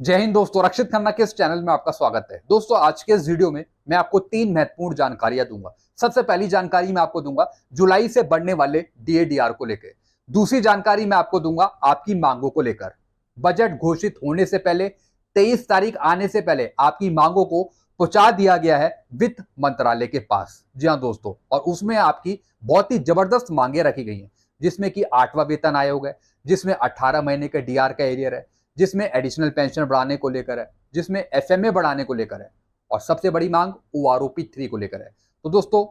जय हिंद दोस्तों, रक्षित खन्ना के इस चैनल में आपका स्वागत है। दोस्तों, आज के इस वीडियो में मैं आपको तीन महत्वपूर्ण जानकारियां दूंगा। सबसे पहली जानकारी मैं आपको दूंगा जुलाई से बढ़ने वाले डीएडीआर को लेकर। दूसरी जानकारी मैं आपको दूंगा आपकी मांगों को लेकर। बजट घोषित होने से पहले 23 तारीख आने से पहले आपकी मांगों को पहुंचा दिया गया है वित्त मंत्रालय के पास। जी हाँ दोस्तों, और उसमें आपकी बहुत ही जबरदस्त मांगे रखी गई हैं, जिसमें कि 8वां वेतन आयोग है, जिसमें 18 महीने के डीआर का एरियर है, जिसमें एडिशनल पेंशन बढ़ाने को लेकर है, जिसमें एफएमए बढ़ाने को लेकर है, और सबसे बड़ी मांग ओआरओपी 3 को लेकर है। तो दोस्तों,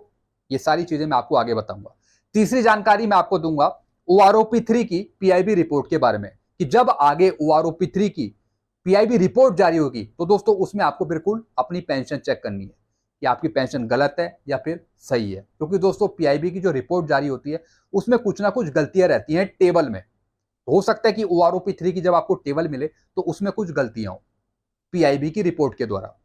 ये सारी चीजें मैं आपको आगे बताऊंगा। तीसरी जानकारी मैं आपको दूंगा ओआरओपी 3 की पीआईबी रिपोर्ट के बारे में, कि जब आगे ओआरओपी 3 की पीआईबी रिपोर्ट जारी होगी तो दोस्तों उसमें आपको बिल्कुल अपनी पेंशन चेक करनी है कि आपकी पेंशन गलत है या फिर सही है। क्योंकि दोस्तों पीआईबी की जो रिपोर्ट जारी होती है उसमें कुछ ना कुछ गलतियां रहती हैं टेबल में। हो सकता है कि ओआरओपी 3 की जब आपको टेबल मिले तो उसमें कुछ गलतियां हो पीआईबी की रिपोर्ट के द्वारा।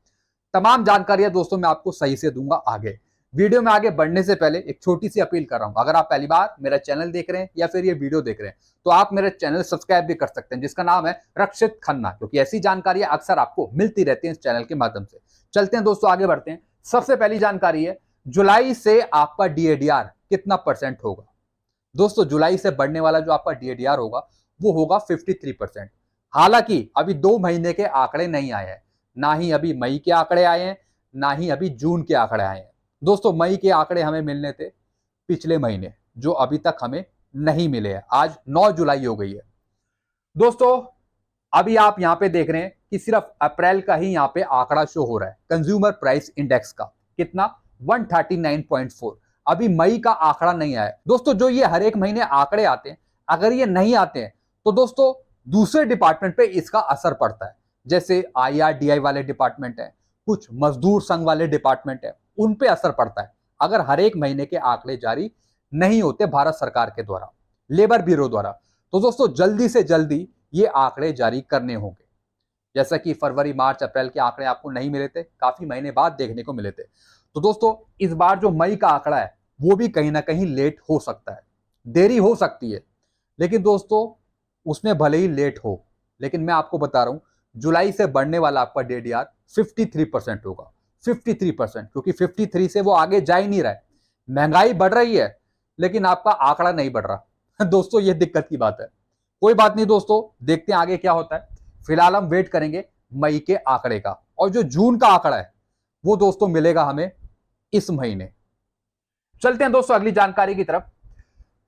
तमाम जानकारियां दोस्तों मैं आपको सही से दूंगा आगे। वीडियो में आगे बढ़ने से पहले एक छोटी सी अपील कर रहा हूं। अगर आप पहली बार मेरा चैनल देख रहे हैं या फिर ये वीडियो देख रहे हैं तो आप मेरा चैनल सब्सक्राइब भी कर सकते हैं, जिसका नाम है रक्षित खन्ना, क्योंकि ऐसी जानकारियां अक्सर आपको मिलती रहती हैं इस चैनल के माध्यम से। चलते हैं दोस्तों, आगे बढ़ते हैं। सबसे पहली जानकारी है जुलाई से आपका डीएडीआर कितना परसेंट होगा। दोस्तों, जुलाई से बढ़ने वाला जो आपका डीएडीआर होगा वो होगा 53%। हालांकि अभी 2 महीने के आंकड़े नहीं आए हैं, ना ही अभी मई के आंकड़े आए हैं, ना ही अभी जून के आंकड़े आए हैं। दोस्तों, मई के आंकड़े हमें मिलने थे पिछले महीने, जो अभी तक हमें नहीं मिले हैं। आज 9 जुलाई हो गई है। दोस्तों, अभी आप यहां पे देख रहे हैं कि सिर्फ अप्रैल का ही यहां पे आंकड़ा शो हो रहा है कंज्यूमर प्राइस इंडेक्स का। कितना? 139.4। अभी मई का आंकड़ा नहीं आया दोस्तों। जो ये हर एक महीने आंकड़े आते हैं, अगर ये नहीं आते हैं तो दोस्तों दूसरे डिपार्टमेंट पे इसका असर पड़ता है। जैसे आईआरडीआई वाले डिपार्टमेंट है, कुछ मजदूर संघ वाले डिपार्टमेंट है, उन पे असर पड़ता है अगर हर एक महीने के आंकड़े जारी नहीं होते भारत सरकार के द्वारा, लेबर ब्यूरो द्वारा। तो दोस्तों जल्दी से जल्दी ये आंकड़े जारी करने होंगे। जैसा कि फरवरी मार्च अप्रैल के आंकड़े आपको नहीं मिले थे, काफी महीने बाद देखने को मिले थे। तो दोस्तों इस बार जो मई का आंकड़ा है वो भी कहीं ना कहीं लेट हो सकता है, देरी हो सकती है। लेकिन दोस्तों उसमें भले ही लेट हो, लेकिन मैं आपको बता रहा हूं जुलाई से बढ़ने वाला आपका डीडीआर 53% होगा। 53%, क्योंकि 53 से वो आगे जा ही नहीं रहा है। महंगाई बढ़ रही है लेकिन आपका आंकड़ा नहीं बढ़ रहा दोस्तों ये दिक्कत की बात है। कोई बात नहीं दोस्तों, देखते हैं आगे क्या होता है। फिलहाल हम वेट करेंगे मई के आंकड़े का, और जो जून का आंकड़ा है वो दोस्तों मिलेगा हमें इस महीने। चलते हैं दोस्तों अगली जानकारी की तरफ।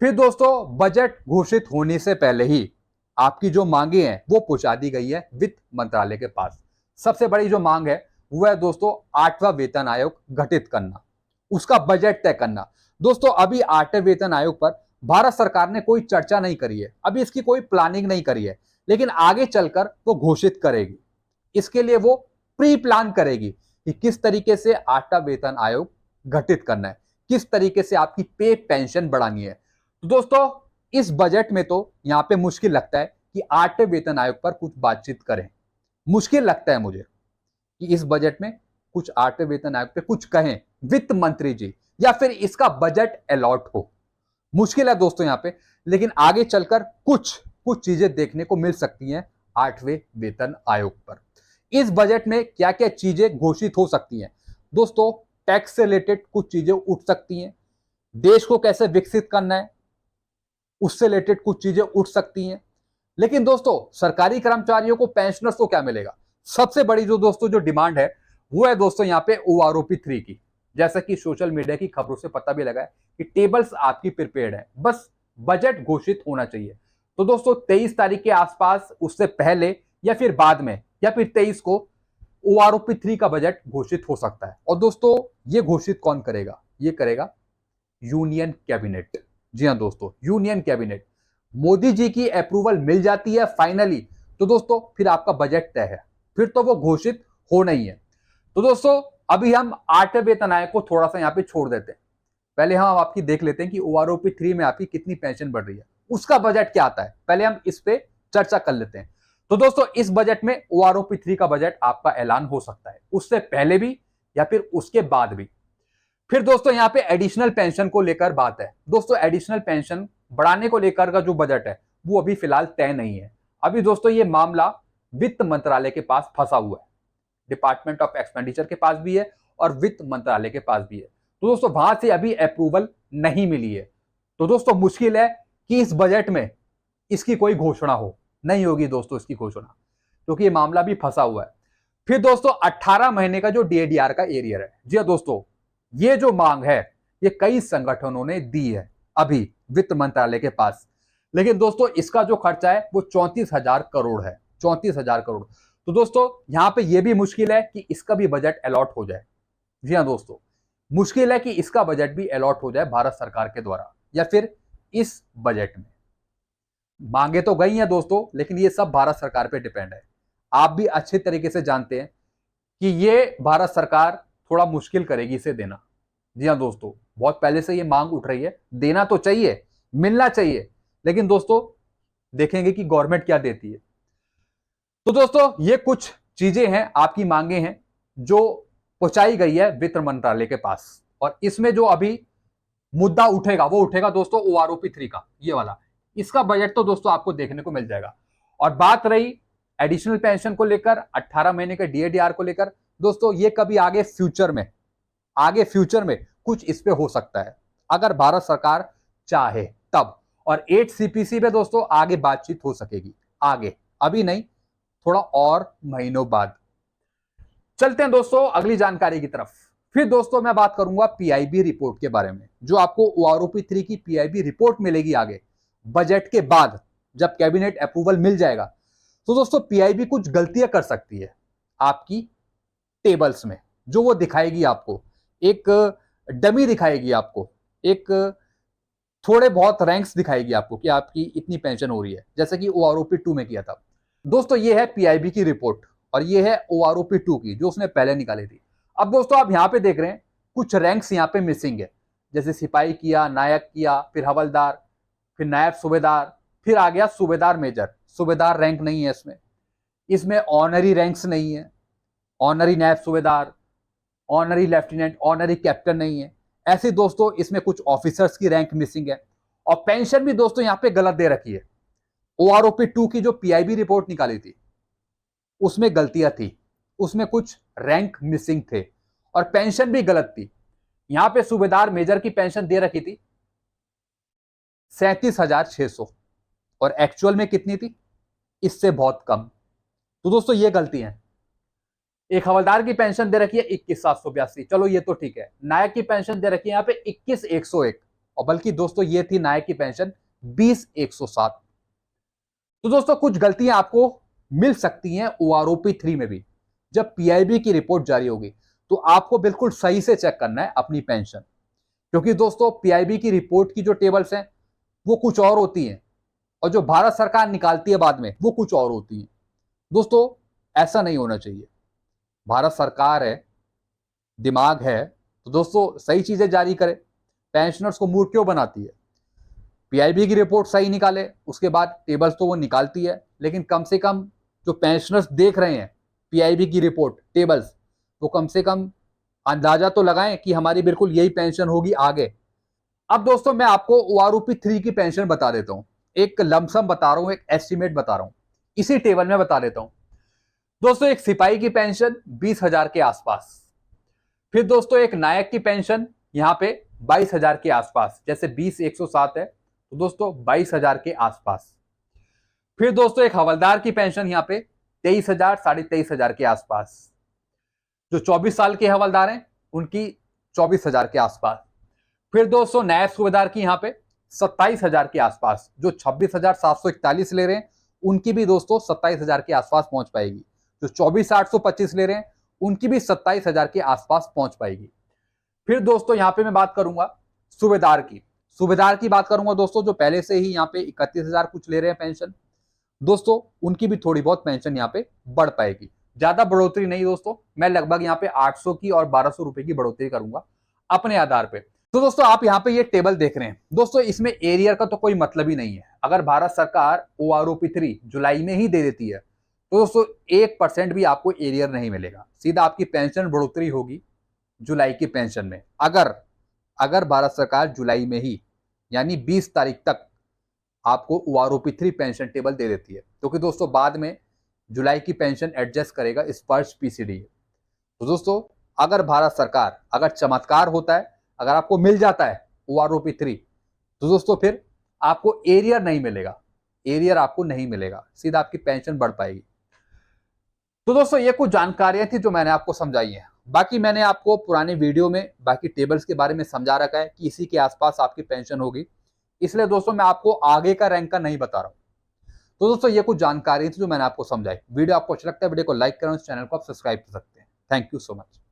फिर दोस्तों बजट घोषित होने से पहले ही आपकी जो मांगे हैं वो पहुंचा दी गई है वित्त मंत्रालय के पास। सबसे बड़ी जो मांग है वो है दोस्तों 8वां वेतन आयोग गठित करना, उसका बजट तय करना। दोस्तों अभी 8वें वेतन आयोग पर भारत सरकार ने कोई चर्चा नहीं करी है, अभी इसकी कोई प्लानिंग नहीं करी है, लेकिन आगे चलकर वो घोषित करेगी। इसके लिए वो प्री प्लान करेगी कि किस तरीके से 8वां वेतन आयोग गठित करना है, किस तरीके से आपकी पे पेंशन बढ़ानी है। तो दोस्तों इस बजट में तो यहां पे मुश्किल लगता है कि 8वें वेतन आयोग पर कुछ बातचीत करें। मुश्किल लगता है मुझे कि इस बजट में कुछ 8वें वेतन आयोग पे कुछ कहें वित्त मंत्री जी, या फिर इसका बजट अलॉट हो। मुश्किल है दोस्तों यहां पे, लेकिन आगे चलकर कुछ कुछ चीजें देखने को मिल सकती हैं 8वें वेतन आयोग पर। इस बजट में क्या क्या चीजें घोषित हो सकती हैं दोस्तों? टैक्स से रिलेटेड कुछ चीजें उठ सकती हैं, देश को कैसे विकसित करना है उससे रिलेटेड कुछ चीजें उठ सकती हैं। लेकिन दोस्तों सरकारी कर्मचारियों को, पेंशनर्स को क्या मिलेगा? सबसे बड़ी जो दोस्तों जो डिमांड है वो है दोस्तों यहाँ पे ओआरओपी 3 की। जैसा कि सोशल मीडिया की खबरों से पता भी लगा है कि टेबल्स आपकी प्रिपेयर्ड है, बस बजट घोषित होना चाहिए। तो दोस्तों 23 तारीख के आसपास, उससे पहले या फिर बाद में, या फिर 23 को ओआरओपी 3 का बजट घोषित हो सकता है। और दोस्तों ये घोषित कौन करेगा? ये करेगा यूनियन कैबिनेट। जी हाँ दोस्तों, यूनियन कैबिनेट। मोदी जी की अप्रूवल मिल जाती है फाइनली तो दोस्तों फिर आपका बजट तय है, फिर तो वो घोषित होना ही है। तो दोस्तों अभी हम 8वें वेतन आयोग को थोड़ा सा यहाँ पे छोड़ देते हैं। पहले हम आपकी देख लेते हैं कि ओआरओपी 3 में आपकी कितनी पेंशन बढ़ रही है, उसका बजट क्या आता है, पहले हम इस पे चर्चा कर लेते हैं। तो दोस्तों इस बजट में ओआरओपी 3 का बजट आपका ऐलान हो सकता है, उससे पहले भी या फिर उसके बाद भी। फिर दोस्तों यहाँ पे एडिशनल पेंशन को लेकर बात है। दोस्तों एडिशनल पेंशन बढ़ाने को लेकर का जो बजट है वो अभी फिलहाल तय नहीं है। अभी दोस्तों ये मामला वित्त मंत्रालय के पास फंसा हुआ है, डिपार्टमेंट ऑफ एक्सपेंडिचर के पास भी है और वित्त मंत्रालय के पास भी है। तो दोस्तों वहां से अभी अप्रूवल नहीं मिली है। तो दोस्तों मुश्किल है कि इस बजट में इसकी कोई घोषणा हो, नहीं होगी दोस्तों इसकी घोषणा, क्योंकि ये मामला भी फंसा हुआ है। फिर दोस्तों 18 महीने का जो डीएडीआर का एरियर है, जी दोस्तों ये जो मांग है ये कई संगठनों ने दी है अभी वित्त मंत्रालय के पास, लेकिन दोस्तों इसका जो खर्चा है वो 34,000 करोड़ है, 34,000 करोड़। तो दोस्तों यहां पे ये भी मुश्किल है कि इसका भी बजट अलॉट हो जाए। जी हाँ दोस्तों, मुश्किल है कि इसका बजट भी अलॉट हो जाए भारत सरकार के द्वारा या फिर इस बजट में। मांगे तो गई हैं दोस्तों, लेकिन ये सब भारत सरकार पे डिपेंड है। आप भी अच्छे तरीके से जानते हैं कि ये भारत सरकार थोड़ा मुश्किल करेगी इसे देना। जी हाँ दोस्तों, बहुत पहले से ये मांग उठ रही है, देना तो चाहिए, मिलना चाहिए, लेकिन दोस्तों देखेंगे कि गवर्नमेंट क्या देती है। तो दोस्तों ये कुछ चीजें हैं, आपकी मांगे हैं जो पहुंचाई गई है वित्त मंत्रालय के पास, और इसमें जो अभी मुद्दा उठेगा वो उठेगा दोस्तों ओआरओपी 3 का, ये वाला। इसका बजट तो दोस्तों आपको देखने को मिल जाएगा। और बात रही एडिशनल पेंशन को लेकर, 18 महीने के डीएडीआर को लेकर, दोस्तों ये कभी आगे फ्यूचर में कुछ इस पे हो सकता है, अगर भारत सरकार चाहे तब। और 8 सीपीसी पे दोस्तों आगे बातचीत हो सकेगी, आगे, अभी नहीं, थोड़ा और महीनों बाद। चलते हैं दोस्तों अगली जानकारी की तरफ। फिर दोस्तों मैं बात करूंगा पीआईबी रिपोर्ट के बारे में, जो आपको ओआरओपी 3 की पीआईबी रिपोर्ट मिलेगी आगे बजट के बाद, जब कैबिनेट अप्रूवल मिल जाएगा। तो दोस्तों पीआईबी कुछ गलतियां कर सकती है आपकी टेबल्स में, जो वो दिखाएगी आपको, एक डमी दिखाएगी आपको, एक थोड़े बहुत रैंक्स दिखाएगी आपको कि आपकी इतनी पेंशन हो रही है, जैसे कि ओआरओपी 2 में किया था। दोस्तों ये है पीआईबी की रिपोर्ट और ये है ओआरओपी 2 की, जो उसने पहले निकाली थी। अब दोस्तों आप यहां पे देख रहे हैं कुछ रैंक्स यहां पे मिसिंग है, जैसे सिपाही किया, नायक किया, फिर हवलदार, फिर नायब सूबेदार, फिर आ गया सूबेदार मेजर। सूबेदार रैंक नहीं है इसमें ऑनरी रैंक्स नहीं है, ऑनरी नायब सूबेदार, ऑनरी लेफ्टिनेंट, ऑनरी कैप्टन नहीं है। ऐसे दोस्तों इसमें कुछ ऑफिसर्स की रैंक मिसिंग है। और पेंशन भी दोस्तों यहां पे गलत दे रखी है। ओआरओपी 2 की जो पीआईबी रिपोर्ट निकाली थी उसमें गलतियां थी, उसमें कुछ रैंक मिसिंग थे और पेंशन भी गलत थी। यहां पे सूबेदार मेजर की पेंशन दे रखी थी 37,600 और एक्चुअल में कितनी थी, इससे बहुत कम। तो दोस्तों ये गलती है। एक हवलदार की पेंशन दे रखी है 21,782, चलो ये तो ठीक है। नायक की पेंशन दे रखी है यहाँ पे 21,101, और बल्कि दोस्तों ये थी नायक की पेंशन 20,107। तो दोस्तों कुछ गलतियां आपको मिल सकती हैं ओआरओपी 3 में भी। जब पीआईबी की रिपोर्ट जारी होगी तो आपको बिल्कुल सही से चेक करना है अपनी पेंशन, क्योंकि दोस्तों पीआईबी की रिपोर्ट की जो टेबल्स हैं वो कुछ और होती हैं और जो भारत सरकार निकालती है बाद में वो कुछ और होती हैं। दोस्तों ऐसा नहीं होना चाहिए। भारत सरकार है, दिमाग है, तो दोस्तों सही चीजें जारी करे। पेंशनर्स को मूर्ख क्यों बनाती है? पीआईबी की रिपोर्ट सही निकाले, उसके बाद टेबल्स तो वो निकालती है, लेकिन कम से कम जो पेंशनर्स देख रहे हैं पीआईबी की रिपोर्ट टेबल्स, वो कम से कम अंदाजा तो लगाएं कि हमारी बिल्कुल यही पेंशन होगी आगे। अब दोस्तों मैं आपको ओआरओपी 3 की पेंशन बता देता हूं, एक लमसम बता रहा हूं, एक एस्टिमेट बता रहा हूं, इसी टेबल में बता देता हूं। दोस्तों एक सिपाही की पेंशन 20,000 के आसपास, फिर दोस्तों एक नायक की पेंशन यहां पे 22,000 के आसपास, जैसे 20,107 है तो दोस्तों 22,000 के आसपास। फिर दोस्तों एक हवलदार की पेंशन यहां पे 23,000 23,500 के आसपास। जो 24 साल के हवलदार हैं उनकी 24,000 के आसपास। फिर दोस्तों नायब सूबेदार की यहां पे 27,000 के आसपास। जो 26,741 ले रहे हैं उनकी भी दोस्तों 27,000 के आसपास पहुंच पाएगी। जो 24,825 ले रहे हैं उनकी भी 27,000 के आसपास पहुंच पाएगी। फिर दोस्तों यहां पे मैं बात करूंगा सूबेदार की बात करूंगा दोस्तों, जो पहले से ही यहाँ पे 31,000 कुछ ले रहे हैं पेंशन, दोस्तों उनकी भी थोड़ी बहुत पेंशन यहाँ पे बढ़ पाएगी। ज्यादा बढ़ोतरी नहीं दोस्तों, मैं लगभग यहाँ पे 800 की और 1,200 रुपए की बढ़ोतरी करूंगा अपने आधार पे। तो दोस्तों आप यहाँ पे ये टेबल देख रहे हैं, दोस्तों इसमें एरियर का तो कोई मतलब ही नहीं है। अगर भारत सरकार ओआरओपी 3 जुलाई में ही दे देती है तो दोस्तों 1% भी आपको एरियर नहीं मिलेगा, सीधा आपकी पेंशन बढ़ोतरी होगी जुलाई की पेंशन में। अगर भारत सरकार जुलाई में ही यानी 20 तारीख तक आपको ओआरओपी 3 पेंशन टेबल दे देती है, क्योंकि दोस्तों बाद में जुलाई की पेंशन एडजस्ट करेगा इस वर्ष पीसीडी। तो दोस्तों अगर भारत सरकार, अगर चमत्कार होता है, अगर आपको मिल जाता है ओआरओपी 3, तो दोस्तों फिर आपको एरियर नहीं मिलेगा, एरियर आपको नहीं मिलेगा, सीधा आपकी पेंशन बढ़ पाएगी। तो दोस्तों ये कुछ जानकारियां थी जो मैंने आपको समझाई हैं। बाकी मैंने आपको पुराने वीडियो में बाकी टेबल्स के बारे में समझा रखा है कि इसी के आसपास आपकी पेंशन होगी, इसलिए दोस्तों मैं आपको आगे का रैंक का नहीं बता रहा हूं। तो दोस्तों ये कुछ जानकारी थी जो मैंने आपको समझाई। वीडियो आपको अच्छा लगता है, वीडियो को लाइक करें, चैनल को आप सब्सक्राइब कर सकते हैं। Thank you so much.